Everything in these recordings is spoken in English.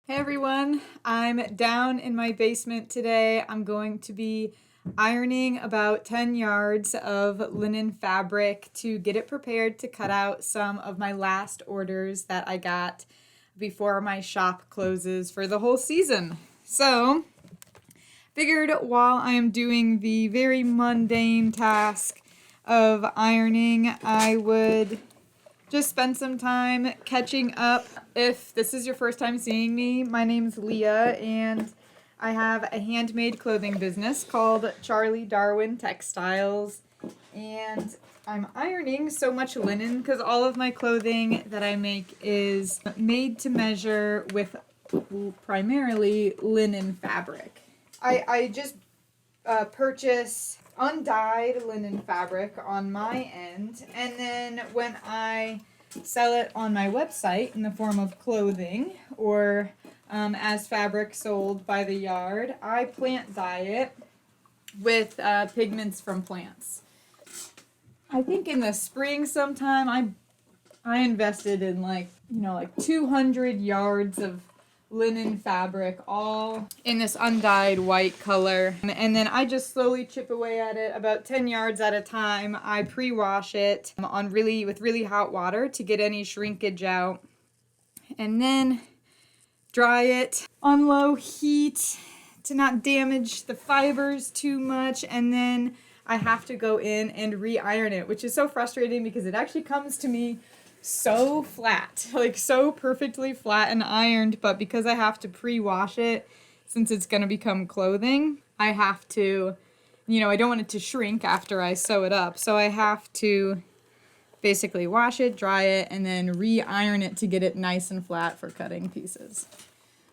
Hey everyone, I'm down in my basement today. I'm going to be ironing about 10 yards of linen fabric to get it prepared to cut out some of my last orders that I got before my shop closes for the whole season. So, figured while I am doing the very mundane task of ironing, I would just spend some time catching up. If this is your first time seeing me, my name's Leah, and I have a handmade clothing business called Darwin Textiles, and I'm ironing so much linen because all of my clothing that I make is made to measure with primarily linen fabric. I just purchase undyed linen fabric on my end, and then when I sell it on my website in the form of clothing or as fabric sold by the yard, I plant dye it with pigments from plants. I think in the spring sometime I invested in like 200 yards of linen fabric, all in this undyed white color, and then I just slowly chip away at it about 10 yards at a time. I pre-wash it with really hot water to get any shrinkage out, and then dry it on low heat to not damage the fibers too much, and then I have to go in and re-iron it, which is so frustrating because it actually comes to me so flat, like so perfectly flat and ironed, but because I have to pre-wash it, since it's going to become clothing, I have to, I don't want it to shrink after I sew it up, so I have to basically wash it, dry it, and then re-iron it to get it nice and flat for cutting pieces.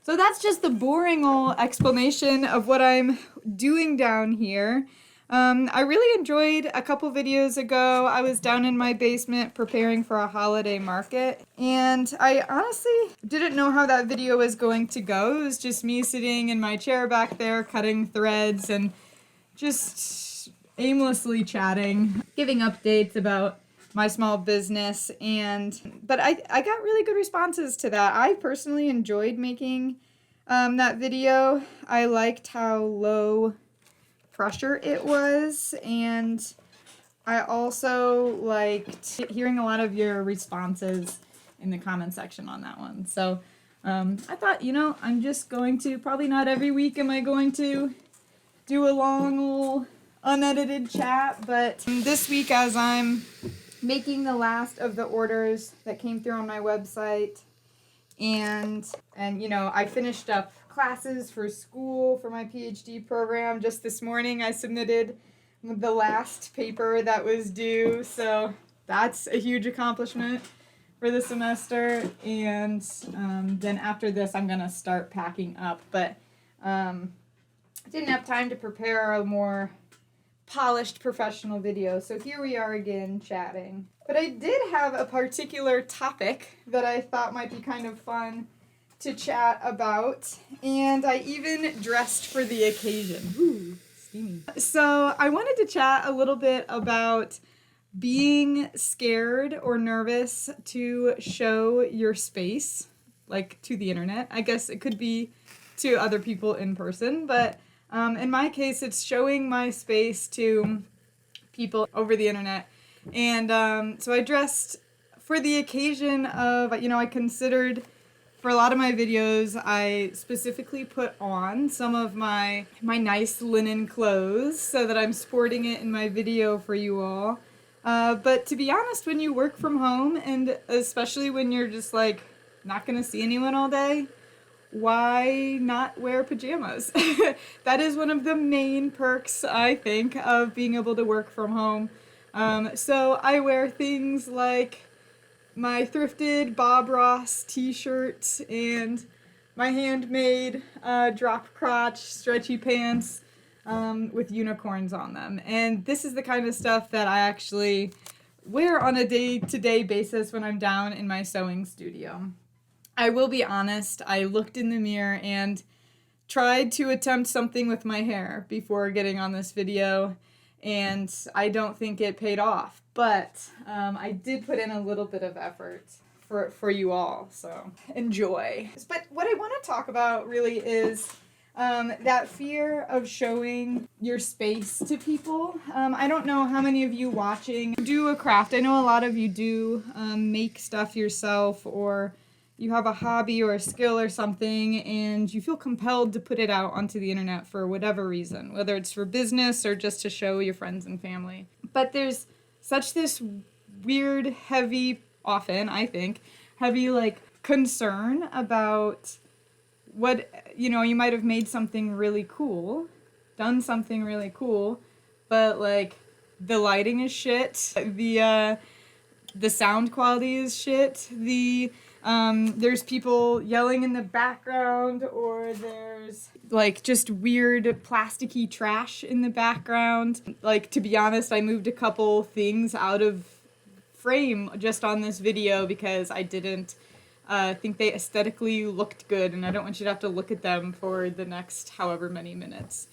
So that's just the boring old explanation of what I'm doing down here. I really enjoyed a couple videos ago. I was down in my basement preparing for a holiday market, and I honestly didn't know how that video was going to go. It was just me sitting in my chair back there cutting threads and just aimlessly chatting, giving updates about my small business, but I got really good responses to that. I personally enjoyed making that video. I liked how low pressure it was, and I also liked hearing a lot of your responses in the comment section on that one. So I thought, I'm just going to, probably not every week am I going to do a long little unedited chat, but this week, as I'm making the last of the orders that came through on my website, and I finished up classes for school for my PhD program. Just this morning I submitted the last paper that was due, so that's a huge accomplishment for the semester, and then after this I'm gonna start packing up, but didn't have time to prepare a more polished professional video, so here we are again chatting. But I did have a particular topic that I thought might be kind of fun to chat about, and I even dressed for the occasion. Ooh, steamy. So I wanted to chat a little bit about being scared or nervous to show your space, like to the internet. I guess it could be to other people in person, but in my case, it's showing my space to people over the internet. And so I dressed for the occasion of, I considered, for a lot of my videos, I specifically put on some of my nice linen clothes so that I'm sporting it in my video for you all. But to be honest, when you work from home, and especially when you're just like not gonna see anyone all day, why not wear pajamas? That is one of the main perks, I think, of being able to work from home. So I wear things like my thrifted Bob Ross t-shirt and my handmade drop crotch stretchy pants with unicorns on them. And this is the kind of stuff that I actually wear on a day-to-day basis when I'm down in my sewing studio. I will be honest, I looked in the mirror and tried to attempt something with my hair before getting on this video, and I don't think it paid off, but I did put in a little bit of effort. for you all. So enjoy. But what I want to talk about really is that fear of showing your space to people. I don't know how many of you watching do a craft. I know a lot of you do make stuff yourself, or you have a hobby or a skill or something, and you feel compelled to put it out onto the internet for whatever reason, whether it's for business or just to show your friends and family. But there's such this weird, heavy, often, I think, heavy, like, concern about what, you know, you might have made something really cool, done something really cool, but, like, the lighting is shit, the sound quality is shit, there's people yelling in the background, or there's, like, just weird plasticky trash in the background. Like, to be honest, I moved a couple things out of frame just on this video because I didn't think they aesthetically looked good, and I don't want you to have to look at them for the next however many minutes.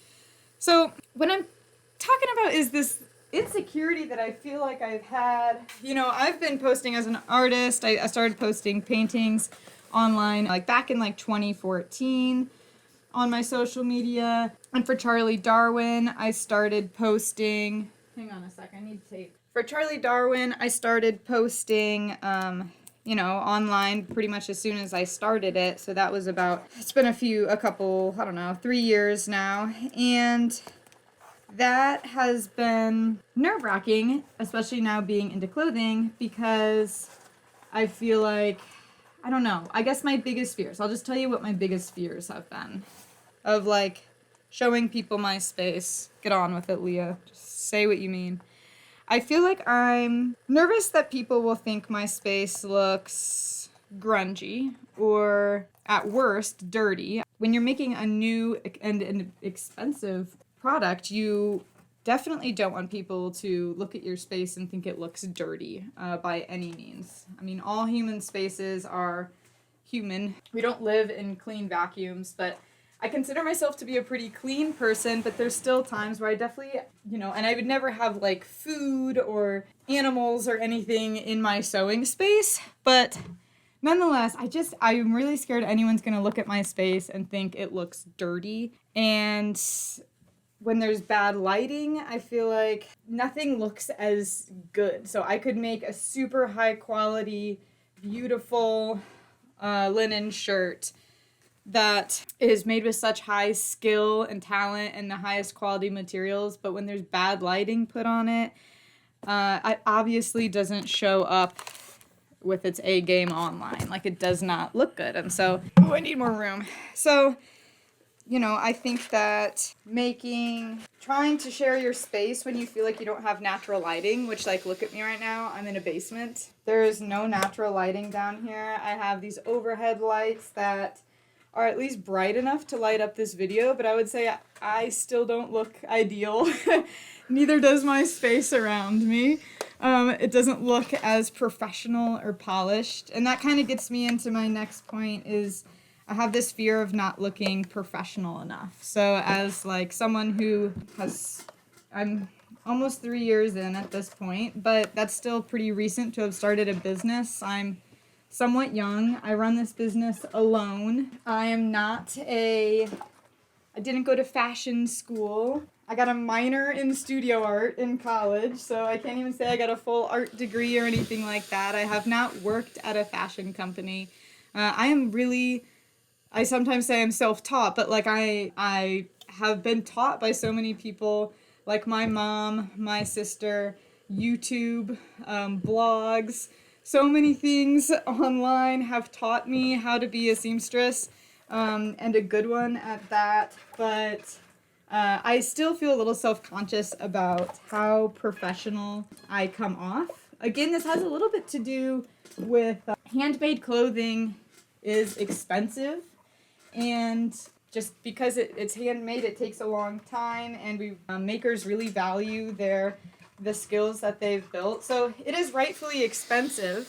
So what I'm talking about is this insecurity that I feel like I've had. You know, I've been posting as an artist. I started posting paintings online like back in like 2014 on my social media. And for Charlie Darwin, I started posting, hang on a sec, I need tape. For Charlie Darwin, I started posting, you know, online pretty much as soon as I started it. So that was about, it's been a couple, I don't know, 3 years now. And that has been nerve-wracking, especially now being into clothing, because I feel like, I don't know, I guess my biggest fears, I'll just tell you what my biggest fears have been, of like showing people my space. Get on with it, Leah. Just say what you mean. I feel like I'm nervous that people will think my space looks grungy, or at worst, dirty. When you're making a new and expensive product, you definitely don't want people to look at your space and think it looks dirty by any means. I mean, all human spaces are human. We don't live in clean vacuums, but I consider myself to be a pretty clean person, but there's still times where I definitely, you know, and I would never have like food or animals or anything in my sewing space, but nonetheless, I'm really scared anyone's gonna look at my space and think it looks dirty. And when there's bad lighting, I feel like nothing looks as good. So I could make a super high quality, beautiful linen shirt that is made with such high skill and talent and the highest quality materials, but when there's bad lighting put on it, it obviously doesn't show up with its A game online. Like, it does not look good. And so, I need more room. So, you know, I think that trying to share your space when you feel like you don't have natural lighting, which, like, look at me right now, I'm in a basement. There is no natural lighting down here. I have these overhead lights that are at least bright enough to light up this video, but I would say I still don't look ideal. Neither does my space around me. It doesn't look as professional or polished. And that kind of gets me into my next point is I have this fear of not looking professional enough. So as like someone who I'm almost 3 years in at this point, but that's still pretty recent to have started a business. I'm somewhat young. I run this business alone. I didn't go to fashion school. I got a minor in studio art in college, so I can't even say I got a full art degree or anything like that. I have not worked at a fashion company. I sometimes say I'm self-taught, but like I have been taught by so many people, like my mom, my sister, YouTube, blogs. So many things online have taught me how to be a seamstress, and a good one at that, but I still feel a little self-conscious about how professional I come off. Again, this has a little bit to do with handmade clothing is expensive, and just because it's handmade, it takes a long time, and makers really value the skills that they've built. So it is rightfully expensive,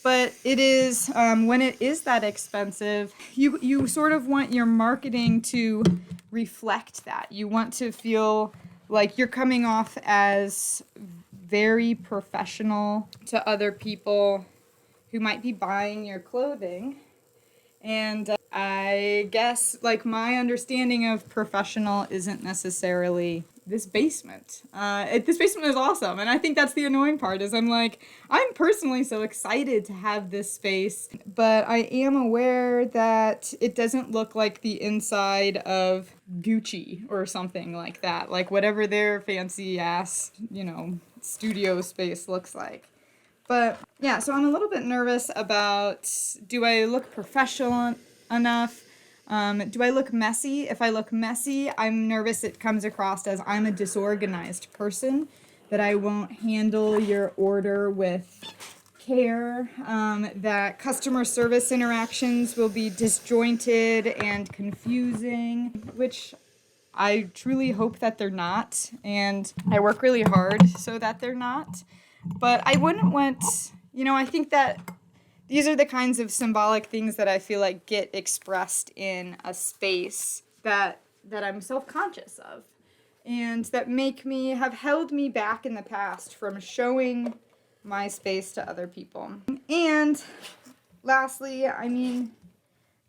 but it is, when it is that expensive, you sort of want your marketing to reflect that. You want to feel like you're coming off as very professional to other people who might be buying your clothing. And I guess, like, my understanding of professional isn't necessarily this basement. This basement is awesome, and I think that's the annoying part, is I'm personally so excited to have this space, but I am aware that it doesn't look like the inside of Gucci or something like that, like whatever their fancy-ass, studio space looks like. But yeah, so I'm a little bit nervous about, do I look professional enough? Do I look messy? If I look messy, I'm nervous it comes across as I'm a disorganized person, that I won't handle your order with care, that customer service interactions will be disjointed and confusing, which I truly hope that they're not, and I work really hard so that they're not. But I wouldn't want, I think that these are the kinds of symbolic things that I feel like get expressed in a space that I'm self-conscious of, and that have held me back in the past from showing my space to other people. And lastly,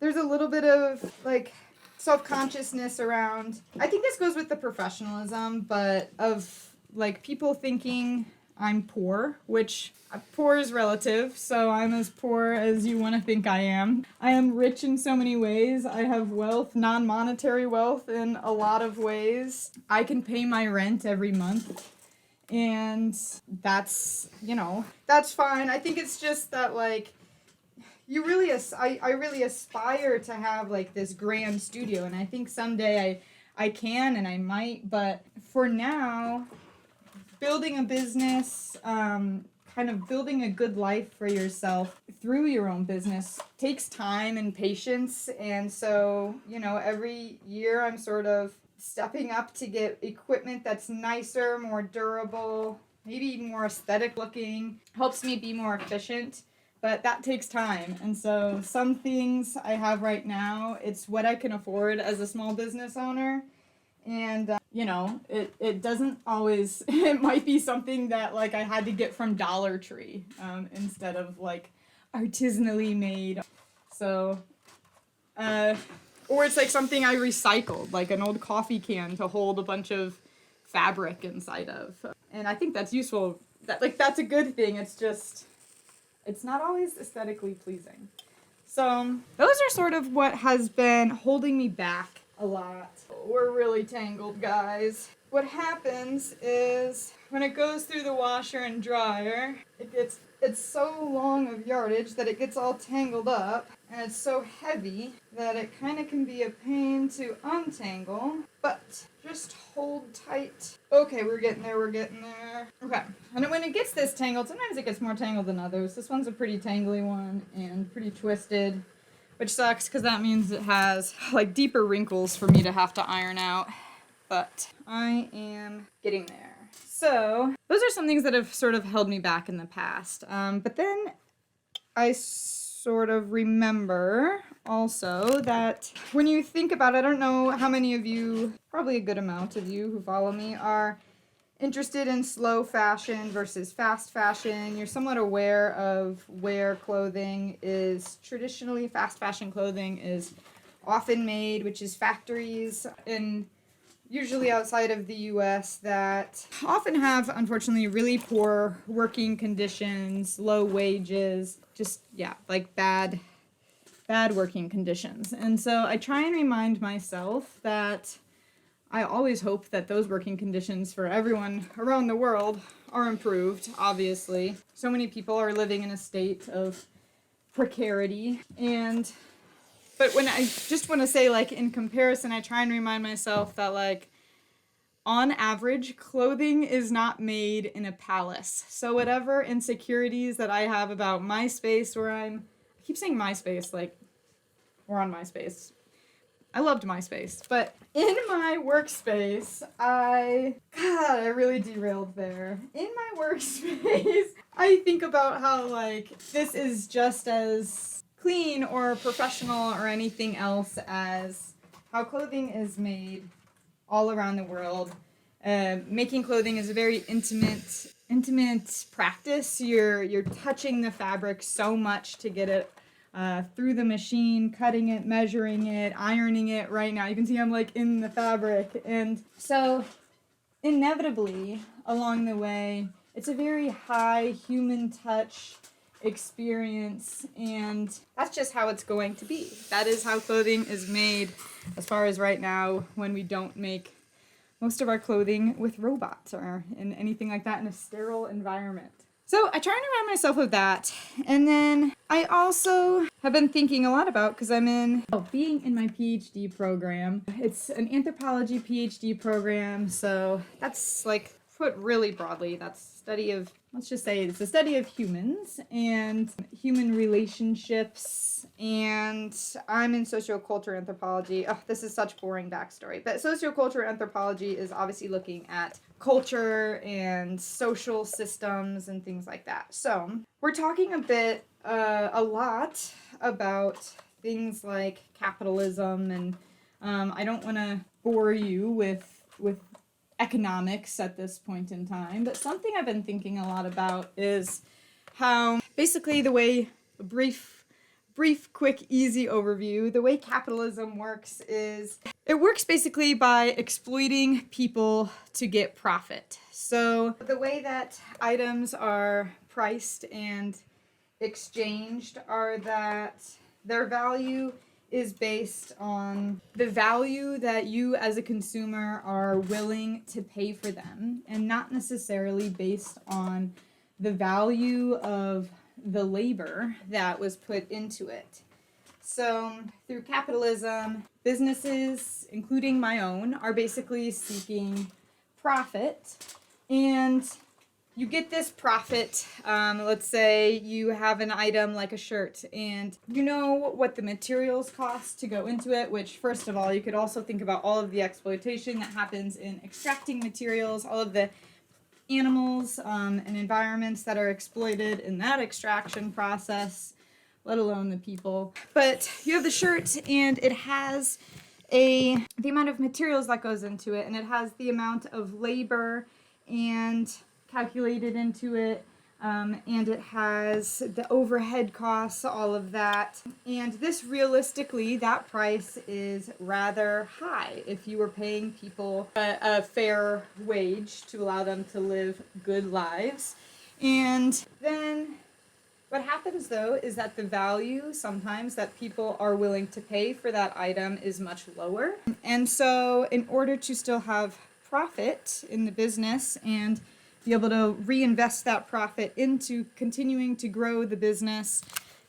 there's a little bit of self-consciousness around, I think this goes with the professionalism, but of people thinking I'm poor, which poor is relative, so I'm as poor as you want to think I am. I am rich in so many ways. I have wealth, non-monetary wealth in a lot of ways. I can pay my rent every month, and that's fine. I think it's just that I really aspire to have this grand studio, and I think someday I can and I might, but for now, building a business, kind of building a good life for yourself through your own business takes time and patience. And so, every year I'm sort of stepping up to get equipment that's nicer, more durable, maybe more aesthetic looking, helps me be more efficient. But that takes time. And so some things I have right now, it's what I can afford as a small business owner. And, it doesn't always, it might be something that, I had to get from Dollar Tree instead of, artisanally made. So, or it's, something I recycled, like an old coffee can to hold a bunch of fabric inside of. And I think that's useful. That's a good thing. It's just, it's not always aesthetically pleasing. So, those are sort of what has been holding me back a lot. We're really tangled, guys. What happens is when it goes through the washer and dryer, it's so long of yardage that it gets all tangled up, and it's so heavy that it kind of can be a pain to untangle, but just hold tight. Okay, we're getting there. Okay, and when it gets this tangled, sometimes it gets more tangled than others. This one's a pretty tangly one and pretty twisted, which sucks because that means it has deeper wrinkles for me to have to iron out, but I am getting there. So those are some things that have sort of held me back in the past, but then I sort of remember also that when you think about it, I don't know how many of you, probably a good amount of you who follow me, are interested in slow fashion versus fast fashion. You're somewhat aware of where clothing is traditionally, fast fashion clothing is often made, which is factories in usually outside of the US that often have, unfortunately, really poor working conditions, low wages, just, bad working conditions. And so I try and remind myself that I always hope that those working conditions for everyone around the world are improved, obviously. So many people are living in a state of precarity. But when I just want to say, in comparison, I try and remind myself that, on average, clothing is not made in a palace. So whatever insecurities that I have about my space, I keep saying MySpace, we're on MySpace. I loved MySpace, but in my workspace, I really derailed there. In my workspace, I think about how, this is just as clean or professional or anything else as how clothing is made all around the world. Making clothing is a very intimate practice. You're touching the fabric so much to get it through the machine, cutting it, measuring it, ironing it. Right now, you can see I'm like in the fabric, and so inevitably along the way, it's a very high human touch experience, and that's just how it's going to be. That is how clothing is made, as far as right now, when we don't make most of our clothing with robots or in anything like that in a sterile environment. So I try and remind myself of that. And then I also have been thinking a lot about, because I'm being in my PhD program. It's an anthropology PhD program, so that's like put really broadly, that's study of, let's just say it's a study of humans and human relationships, and I'm in sociocultural anthropology. Oh, this is such boring backstory, but sociocultural anthropology is obviously looking at culture and social systems and things like that. So we're talking a lot about things like capitalism, and I don't want to bore you with economics at this point in time, but something I've been thinking a lot about is how basically the way, a brief, quick, easy overview, the way capitalism works is it works basically by exploiting people to get profit. So the way that items are priced and exchanged are that their value is based on the value that you as a consumer are willing to pay for them, and not necessarily based on the value of the labor that was put into it. So through capitalism, businesses, including my own, are basically seeking profit, and you get this profit. Let's say you have an item like a shirt, and you know what the materials cost to go into it, which, first of all, you could also think about all of the exploitation that happens in extracting materials, all of the animals and environments that are exploited in that extraction process, let alone the people. But you have the shirt, and it has the amount of materials that goes into it, and it has the amount of labor and calculated into it, and it has the overhead costs, all of that. And this, realistically, that price is rather high if you were paying people a fair wage to allow them to live good lives. And then what happens, though, is that the value sometimes that people are willing to pay for that item is much lower. And so in order to still have profit in the business and be able to reinvest that profit into continuing to grow the business,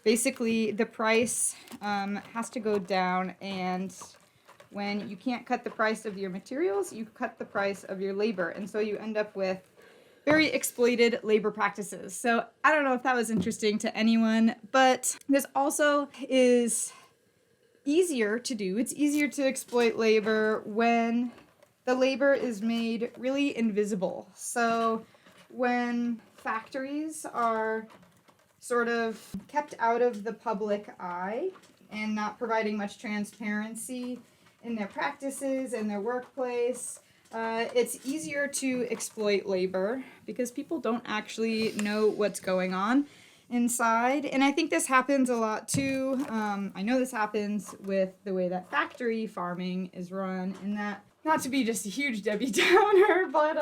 basically the price has to go down. And when you can't cut the price of your materials, you cut the price of your labor. And so you end up with very exploited labor practices. So I don't know if that was interesting to anyone, but this also is easier to do. It's easier to exploit labor when the labor is made really invisible. So when factories are sort of kept out of the public eye and not providing much transparency in their practices, in their workplace, it's easier to exploit labor because people don't actually know what's going on inside. And I think this happens a lot too. I know this happens with the way that factory farming is run, and that, not to be just a huge Debbie Downer, but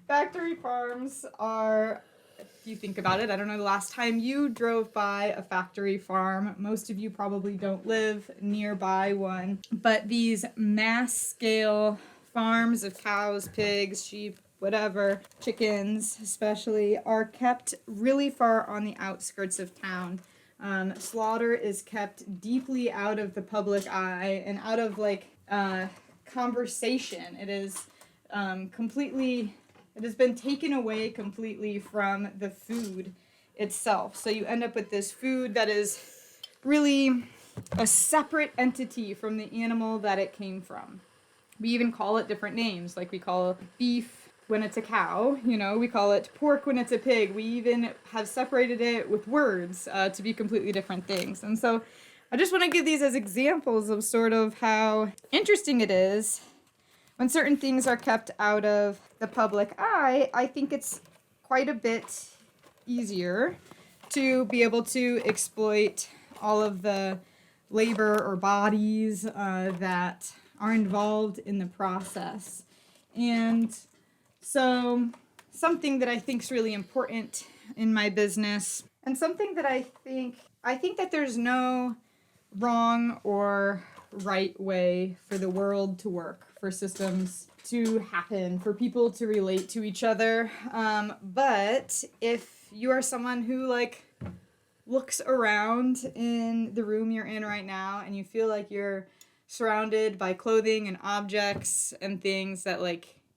factory farms are, if you think about it, I don't know the last time you drove by a factory farm. Most of you probably don't live nearby one, but these mass scale farms of cows, pigs, sheep, whatever, chickens especially, are kept really far on the outskirts of town. Slaughter is kept deeply out of the public eye and out of conversation. It is it has been taken away completely from the food itself. So you end up with this food that is really a separate entity from the animal that it came from. We even call it different names, like we call beef when it's a cow, we call it pork when it's a pig. We even have separated it with words to be completely different things. And so I just want to give these as examples of sort of how interesting it is when certain things are kept out of the public eye, I think it's quite a bit easier to be able to exploit all of the labor or bodies that are involved in the process. And so something that I think is really important in my business, and something that I think that there's no wrong or right way for the world to work, for systems to happen, for people to relate to each other. But if you are someone who looks around in the room you're in right now and you feel like you're surrounded by clothing and objects and things that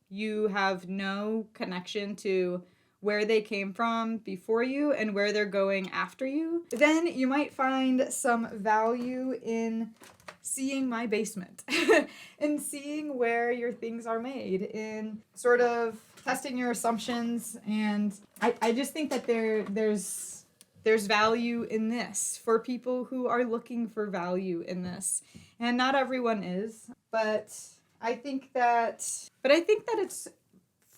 you have no connection to where they came from before you and where they're going after you, then you might find some value in seeing my basement, in seeing where your things are made, in sort of testing your assumptions. And I just think that there's value in this for people who are looking for value in this. And not everyone is, but I think that it's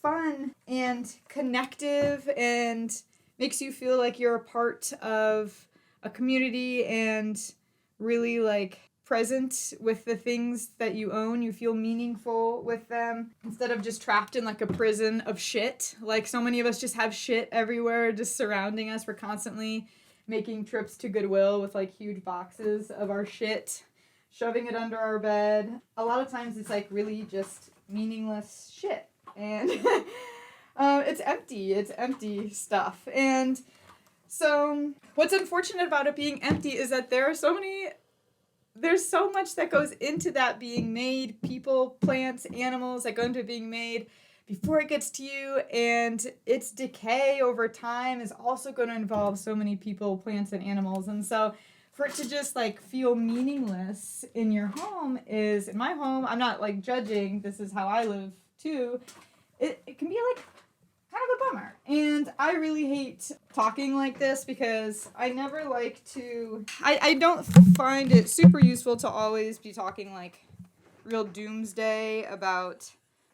fun and connective and makes you feel like you're a part of a community and really present with the things that you own. You feel meaningful with them instead of just trapped in a prison of shit. So many of us just have shit everywhere just surrounding us. We're constantly making trips to Goodwill with huge boxes of our shit, shoving it under our bed. A lot of times it's really just meaningless shit. And it's empty stuff. And so what's unfortunate about it being empty is that there's so much that goes into that being made, people, plants, animals that go into being made before it gets to you, and its decay over time is also going to involve so many people, plants, and animals. And so for it to just feel meaningless in your home is, in my home, I'm not judging, this is how I live too, it can be kind of a bummer. And I really hate talking like this because I never like to, I don't find it super useful to always be talking real doomsday about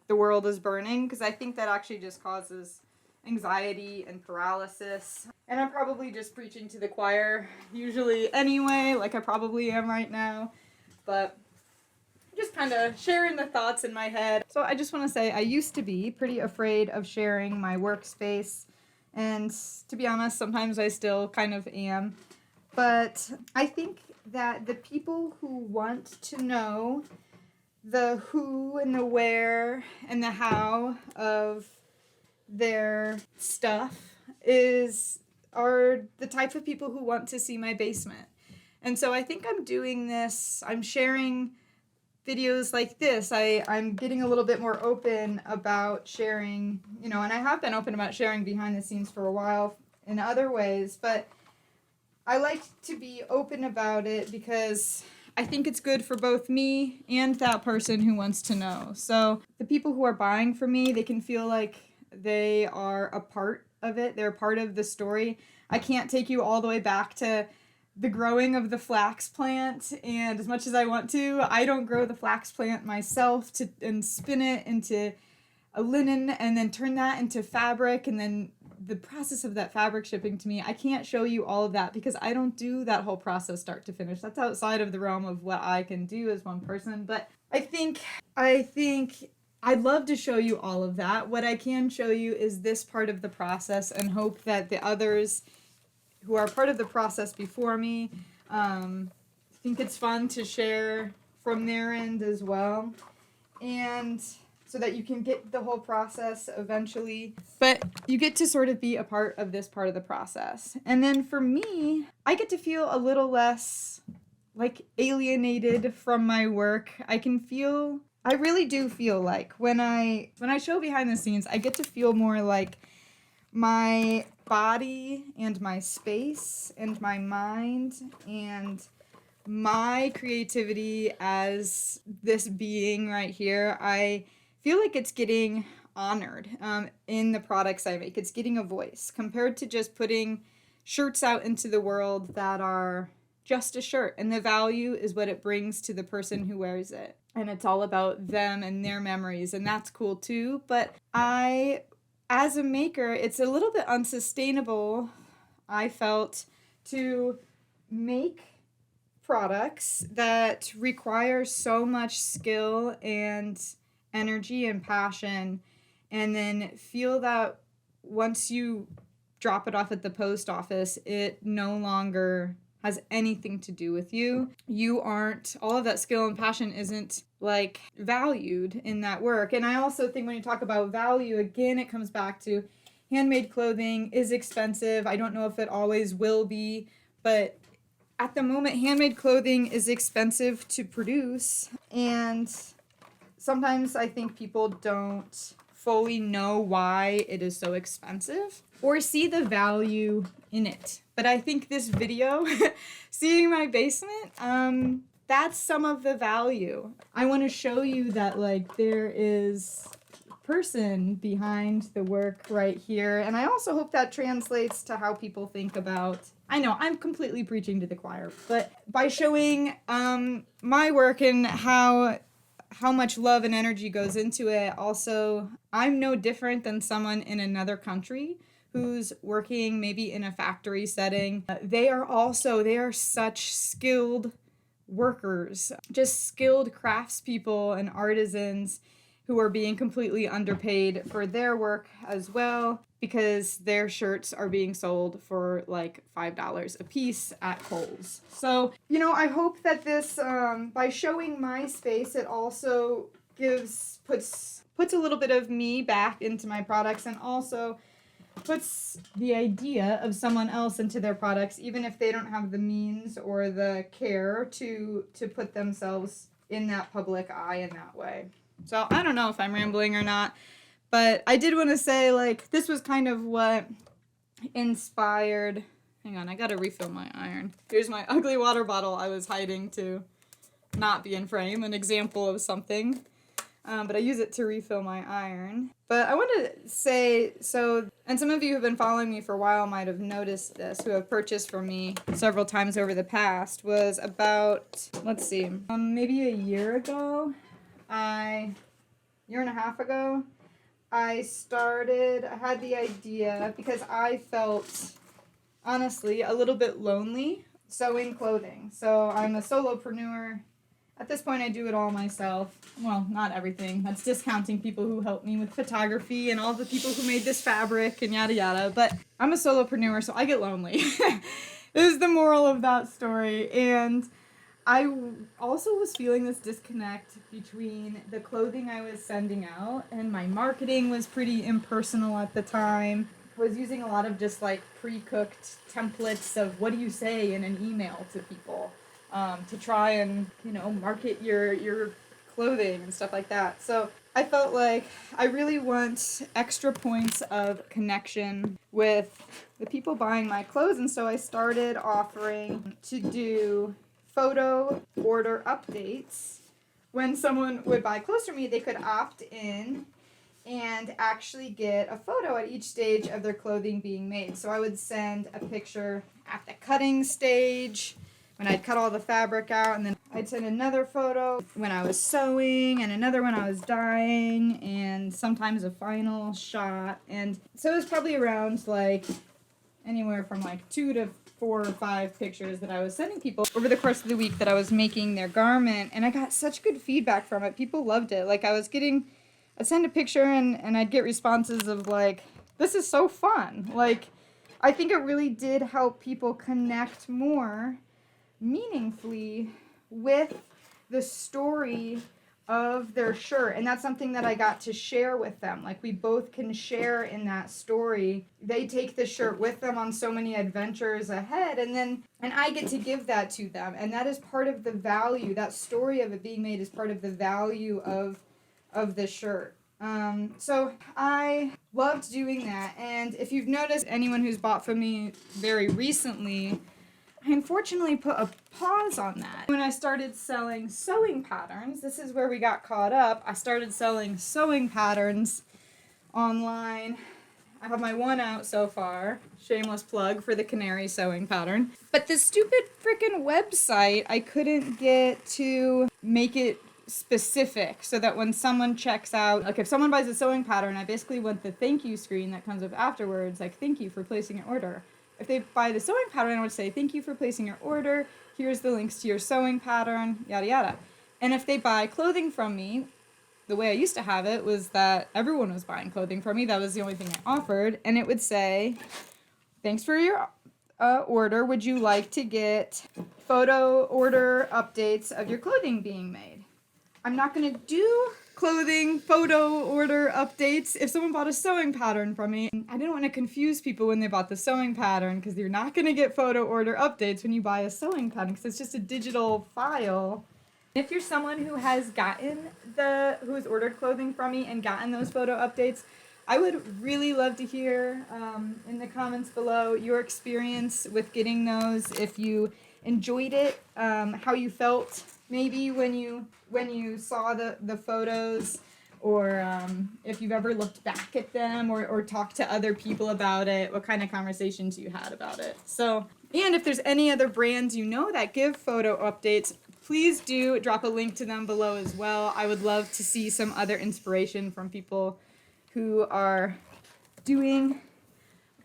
the world is burning, because I think that actually just causes anxiety and paralysis. And I'm probably just preaching to the choir usually anyway, like I probably am right now. But just kind of sharing the thoughts in my head. So I just want to say I used to be pretty afraid of sharing my workspace. And to be honest, sometimes I still kind of am. But I think that the people who want to know the who and the where and the how of their stuff are the type of people who want to see my basement. And so I think I'm doing this, I'm sharing videos like this. I'm getting a little bit more open about sharing, and I have been open about sharing behind the scenes for a while in other ways, but I like to be open about it because I think it's good for both me and that person who wants to know. So the people who are buying from me, they can feel like they are a part of it. They're a part of the story. I can't take you all the way back to the growing of the flax plant, and as much as I want to, I don't grow the flax plant myself and spin it into a linen and then turn that into fabric, and then the process of that fabric shipping to me. I can't show you all of that because I don't do that whole process start to finish. That's outside of the realm of what I can do as one person. But I think I'd love to show you all of that. What I can show you is this part of the process, and hope that the others who are part of the process before me think it's fun to share from their end as well. And so that you can get the whole process eventually. But you get to sort of be a part of this part of the process. And then for me, I get to feel a little less alienated from my work. I really do feel like when I show behind the scenes, I get to feel more like my body and my space and my mind and my creativity as this being right here, I feel like it's getting honored in the products I make. It's getting a voice compared to just putting shirts out into the world that are just a shirt, and the value is what it brings to the person who wears it. and it's all about them and their memories, and that's cool too. But as a maker, it's a little bit unsustainable, I felt, to make products that require so much skill and energy and passion, and then feel that once you drop it off at the post office, it no longer has anything to do with you. You aren't, all of that skill and passion isn't like valued in that work. And I also think when you talk about value, again, it comes back to handmade clothing is expensive. I don't know if it always will be, but at the moment, handmade clothing is expensive to produce. And sometimes I think people don't fully know why it is so expensive or see the value in it. But I think this video, seeing my basement, that's some of the value. I want to show you that like there is person behind the work right here. And I also hope that translates to how people think about, I know I'm completely preaching to the choir, but by showing my work and how much love and energy goes into it, also I'm no different than someone in another country who's working maybe in a factory setting. They are such skilled workers, just skilled craftspeople and artisans who are being completely underpaid for their work as well, because their shirts are being sold for like $5 a piece at Kohl's. So, I hope that this, by showing my space, it also puts a little bit of me back into my products, and also puts the idea of someone else into their products, even if they don't have the means or the care to put themselves in that public eye in that way. So I don't know if I'm rambling or not, but I did want to say, like, this was kind of what inspired... Hang on, I gotta refill my iron. Here's my ugly water bottle I was hiding to not be in frame, an example of something. But I use it to refill my iron. But I want to say, and some of you who have been following me for a while might have noticed this, who have purchased from me several times over the past, was about, maybe a year ago, year and a half ago, I had the idea, because I felt, honestly, a little bit lonely sewing clothing. So I'm a solopreneur. At this point, I do it all myself. Well, not everything. That's discounting people who helped me with photography and all the people who made this fabric and yada yada. But I'm a solopreneur, so I get lonely. Is the moral of that story. And I also was feeling this disconnect between the clothing I was sending out, and my marketing was pretty impersonal at the time. I was using a lot of just like pre-cooked templates of what do you say in an email to people. To try and, market your clothing and stuff like that. So I felt like I really want extra points of connection with the people buying my clothes, and so I started offering to do photo order updates. When someone would buy clothes from me, they could opt in and actually get a photo at each stage of their clothing being made. So I would send a picture at the cutting stage, when I'd cut all the fabric out, and then I'd send another photo when I was sewing, and another when I was dyeing, and sometimes a final shot. And so it was probably around like anywhere from like 2 to 4 or 5 pictures that I was sending people over the course of the week that I was making their garment, and I got such good feedback from it. People loved it. Like I'd send a picture and I'd get responses of like, this is so fun. Like, I think it really did help people connect more meaningfully with the story of their shirt, and that's something that I got to share with them. Like, we both can share in that story. They take the shirt with them on so many adventures ahead, and I get to give that to them, and that is part of the value. That story of it being made is part of the value of the shirt. So I loved doing that, and if you've noticed, anyone who's bought from me very recently, I unfortunately put a pause on that. When I started selling sewing patterns, this is where we got caught up. I started selling sewing patterns online. I have my one out so far. Shameless plug for the canary sewing pattern. But this stupid freaking website, I couldn't get to make it specific so that when someone checks out, like if someone buys a sewing pattern, I basically want the thank you screen that comes up afterwards, like thank you for placing your order. If they buy the sewing pattern, I would say thank you for placing your order. Here's the links to your sewing pattern, yada yada. And if they buy clothing from me, the way I used to have it was that everyone was buying clothing from me. That was the only thing I offered. And it would say, thanks for your order. Would you like to get photo order updates of your clothing being made? I'm not going to do clothing photo order updates if someone bought a sewing pattern from me. I didn't want to confuse people when they bought the sewing pattern, because you're not going to get photo order updates when you buy a sewing pattern, because it's just a digital file. If you're someone who has ordered clothing from me and gotten those photo updates, I would really love to hear in the comments below your experience with getting those. If you enjoyed it, how you felt maybe when you saw the photos, or if you've ever looked back at them or talked to other people about it, what kind of conversations you had about it. So, and if there's any other brands you know that give photo updates, please do drop a link to them below as well. I would love to see some other inspiration from people who are doing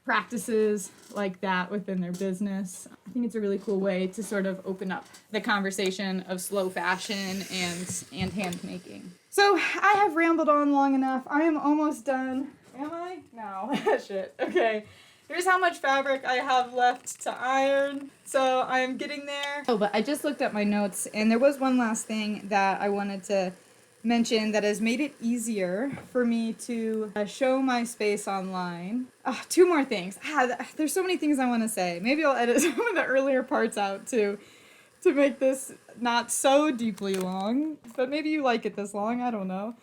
practices like that within their business. I think it's a really cool way to sort of open up the conversation of slow fashion and hand making. So I have rambled on long enough. I am almost done. Am I? No. Shit. Okay. Here's how much fabric I have left to iron. So I'm getting there. Oh, but I just looked at my notes, and there was one last thing that I wanted to mention that has made it easier for me to show my space online. Two more things. There's so many things I want to say. Maybe I'll edit some of the earlier parts out too, to make this not so deeply long, but maybe you like it this long, I don't know.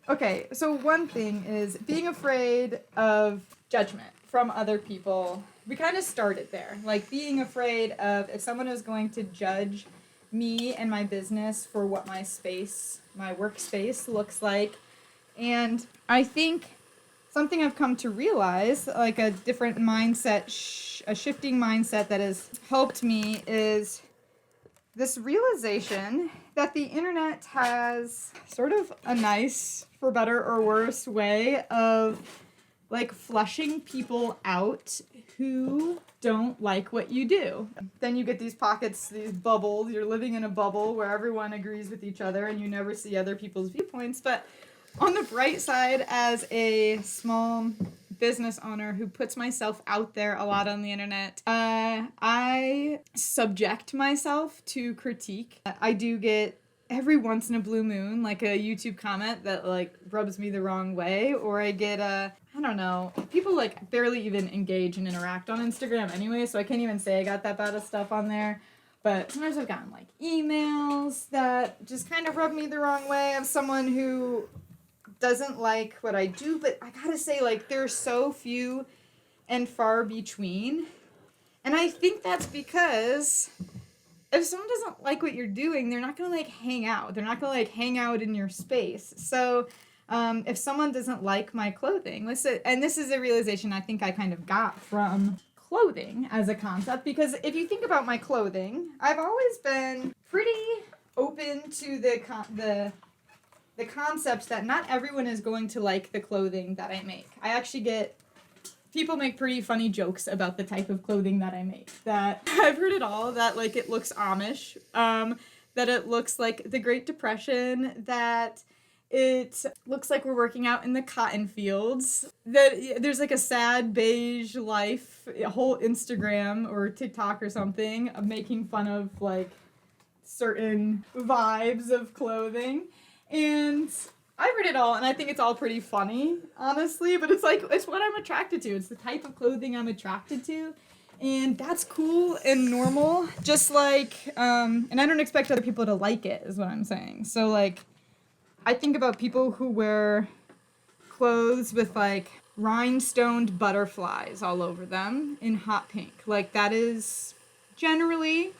Okay, so one thing is being afraid of judgment from other people. We kind of started there, like being afraid of if someone is going to judge me and my business for what my workspace looks like. And I think something I've come to realize, like a different mindset, a shifting mindset that has helped me, is this realization that the internet has sort of a nice, for better or worse, way of like flushing people out who don't like what you do. Then you get these pockets, these bubbles. You're living in a bubble where everyone agrees with each other and you never see other people's viewpoints. But on the bright side, as a small business owner who puts myself out there a lot on the internet, I subject myself to critique. I do get every once in a blue moon, like a YouTube comment that like rubs me the wrong way, or I get I don't know, people like barely even engage and interact on Instagram anyway, so I can't even say I got that bad of stuff on there. But sometimes I've gotten like emails that just kind of rub me the wrong way of someone who doesn't like what I do, but I gotta say, like, they're so few and far between. And I think that's because if someone doesn't like what you're doing, they're not gonna like hang out. They're not gonna like hang out in your space. So if someone doesn't like my clothing, and this is a realization I think I kind of got from clothing as a concept, because if you think about my clothing, I've always been pretty open to the concept that not everyone is going to like the clothing that I make. I actually get people make pretty funny jokes about the type of clothing that I make. That I've heard it all, that like it looks Amish, that it looks like the Great Depression, that it looks like we're working out in the cotton fields, that there's like a sad beige life, a whole Instagram or TikTok or something of making fun of like certain vibes of clothing. And I've read it all, and I think it's all pretty funny, honestly, but it's like, it's what I'm attracted to. It's the type of clothing I'm attracted to, and that's cool and normal, just like, and I don't expect other people to like it, is what I'm saying. So, like, I think about people who wear clothes with, like, rhinestoned butterflies all over them in hot pink. Like, that is generally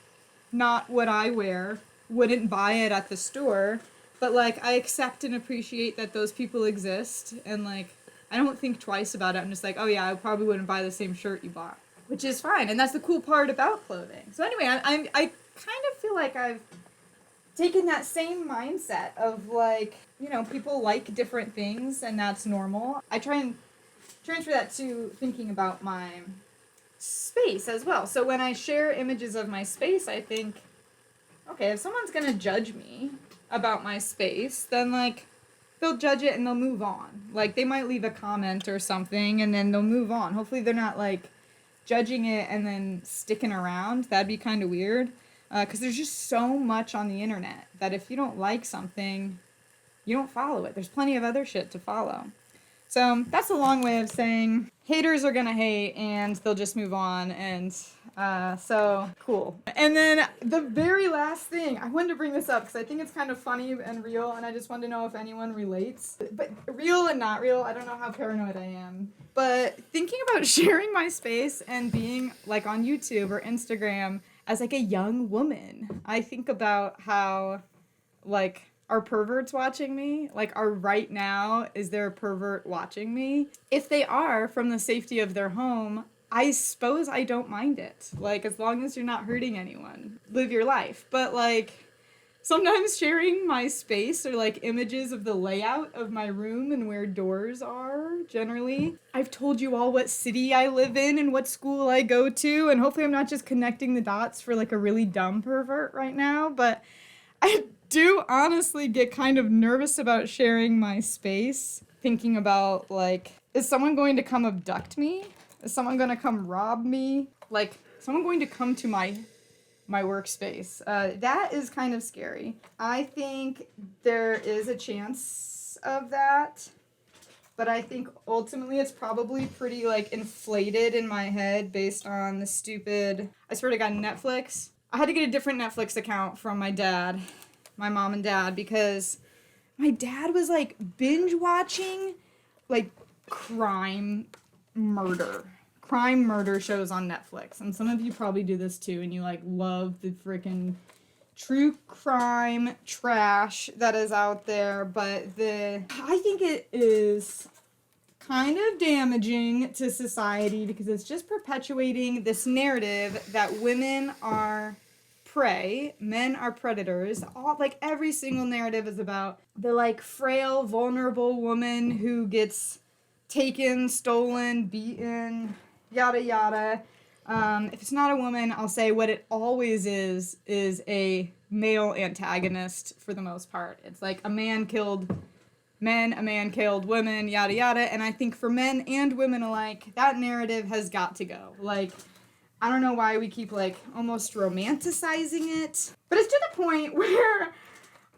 not what I wear. Wouldn't buy it at the store. But, like, I accept and appreciate that those people exist, and, like, I don't think twice about it. I'm just like, oh, yeah, I probably wouldn't buy the same shirt you bought, which is fine, and that's the cool part about clothing. So, anyway, I kind of feel like I've taking that same mindset of like, people like different things and that's normal. I try and transfer that to thinking about my space as well. So when I share images of my space, I think, okay, if someone's gonna judge me about my space, then like they'll judge it and they'll move on. Like they might leave a comment or something and then they'll move on. Hopefully they're not like judging it and then sticking around. That'd be kind of weird. Because there's just so much on the internet that if you don't like something, you don't follow it. There's plenty of other shit to follow. So that's a long way of saying haters are gonna hate and they'll just move on. And so cool. And then the very last thing, I wanted to bring this up because I think it's kind of funny and real, and I just wanted to know if anyone relates. But real and not real, I don't know how paranoid I am. But thinking about sharing my space and being like on YouTube or Instagram as like a young woman, I think about how like are perverts watching me? Like, right now, is there a pervert watching me? If they are, from the safety of their home, I suppose I don't mind it. Like, as long as you're not hurting anyone, live your life. But like, sometimes sharing my space or like images of the layout of my room and where doors are, generally. I've told you all what city I live in and what school I go to, and hopefully I'm not just connecting the dots for like a really dumb pervert right now, but I do honestly get kind of nervous about sharing my space, thinking about like, is someone going to come abduct me? Is someone going to come rob me? Like, is someone going to come to my workspace? That is kind of scary. I think there is a chance of that, but I think ultimately it's probably pretty like inflated in my head based on the stupid, I swear to God, Netflix. I had to get a different Netflix account from my dad, my mom and dad, because my dad was like binge watching like crime murder shows on Netflix. And some of you probably do this too, and you like love the freaking true crime trash that is out there, but I think it is kind of damaging to society because it's just perpetuating this narrative that women are prey, men are predators. All like every single narrative is about the like frail, vulnerable woman who gets taken, stolen, beaten, yada yada. If it's not a woman, I'll say what it always is a male antagonist for the most part. It's like a man killed men, a man killed women, yada yada. And I think for men and women alike, that narrative has got to go. Like, I don't know why we keep like almost romanticizing it, but it's to the point where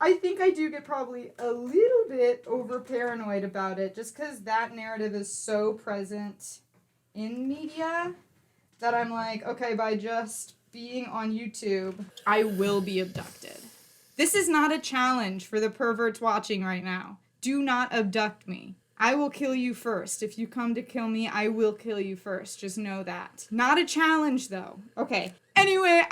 I think I do get probably a little bit over paranoid about it just because that narrative is so present in media that I'm like, okay, by just being on YouTube, I will be abducted. This is not a challenge for the perverts watching right now. Do not abduct me. I will kill you first. If you come to kill me, I will kill you first. Just know that. Not a challenge, though. Okay. Anyway,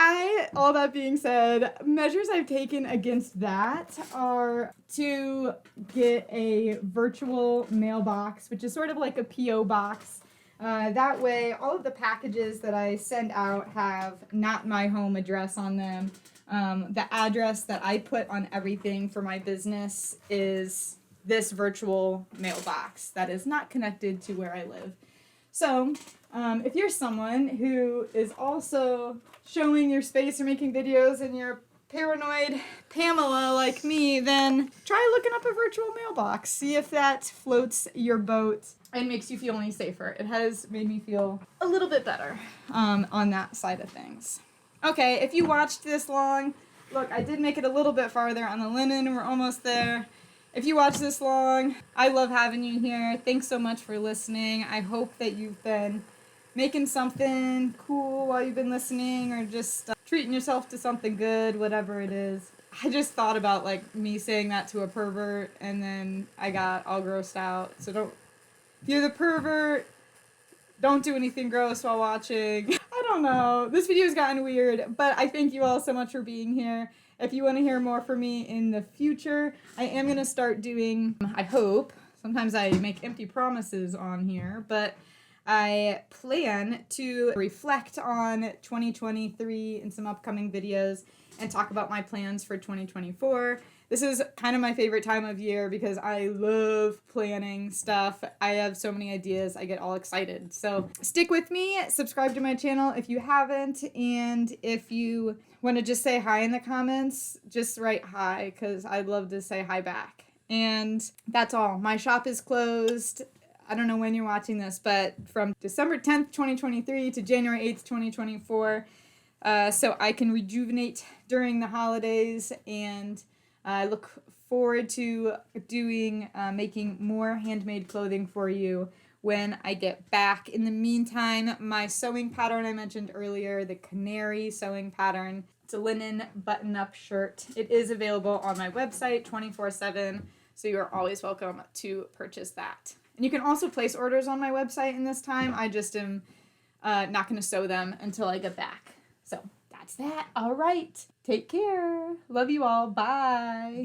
all that being said, measures I've taken against that are to get a virtual mailbox, which is sort of like a P.O. box. That way, all of the packages that I send out have not my home address on them. The address that I put on everything for my business is this virtual mailbox that is not connected to where I live. So, if you're someone who is also showing your space or making videos and you're paranoid Pamela like me, then try looking up a virtual mailbox. See if that floats your boat and makes you feel any safer. It has made me feel a little bit better on that side of things. Okay, if you watched this long, look, I did make it a little bit farther on the linen. We're almost there. If you watch this long, I love having you here. Thanks so much for listening. I hope that you've been making something cool while you've been listening or just treating yourself to something good, whatever it is. I just thought about like me saying that to a pervert and then I got all grossed out. So if you're the pervert, don't do anything gross while watching. I don't know. This video's gotten weird, but I thank you all so much for being here. If you want to hear more from me in the future, I am going to start doing, I hope, sometimes I make empty promises on here, but I plan to reflect on 2023 in some upcoming videos and talk about my plans for 2024. This is kind of my favorite time of year because I love planning stuff. I have so many ideas. I get all excited. So stick with me. Subscribe to my channel if you haven't. And if you want to just say hi in the comments, just write hi because I'd love to say hi back. And that's all. My shop is closed. I don't know when you're watching this, but from December 10th, 2023 to January 8th, 2024. So I can rejuvenate during the holidays, and I look forward to making more handmade clothing for you when I get back. In the meantime, my sewing pattern I mentioned earlier, the canary sewing pattern, it's a linen button-up shirt. It is available on my website 24/7, so you are always welcome to purchase that. And you can also place orders on my website in this time. I just am not going to sew them until I get back. So that's that. All right. Take care. Love you all. Bye.